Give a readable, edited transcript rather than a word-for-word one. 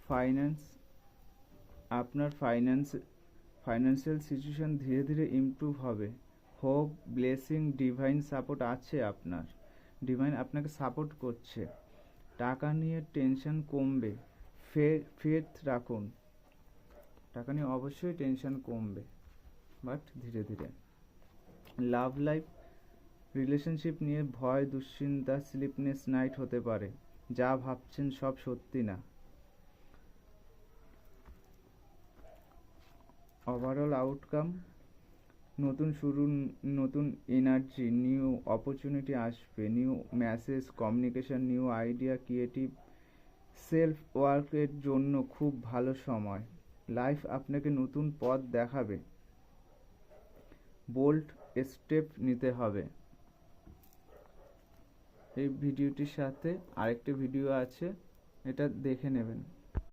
Finance আপনার financial situation ধীরে ধীরে ইমপ্রুভ হবে। হোপ, ব্লেসিং, ডিভাইন সাপোর্ট আছে আপনার। ডিভাইন আপনাকে সাপোর্ট করছে। টাকা নিয়ে টেনশন কমবে। ফেথ রাখুন। টাকা নিয়ে অবশ্যই টেনশন কমবে, বাট ধীরে ধীরে। লাভ লাইফ, রিলেশনশিপ নিয়ে ভয়, দুশ্চিন্তা, স্লিপনেস নাইট হতে পারে। যা ভাবছেন সব সত্যি না। ওভারঅল আউটকাম, নতুন শুরু, নতুন এনার্জি, নিউ অপরচুনিটি আসবে, new message, communication, new idea, creative, self ওয়ার্কের জন্য খুব ভালো সময়। লাইফ আপনাকে নতুন পথ দেখাবে। বোল্ড স্টেপ নিতে হবে। এই ভিডিওটির সাথে আরেকটি ভিডিও আছে, এটা দেখে নেবেন।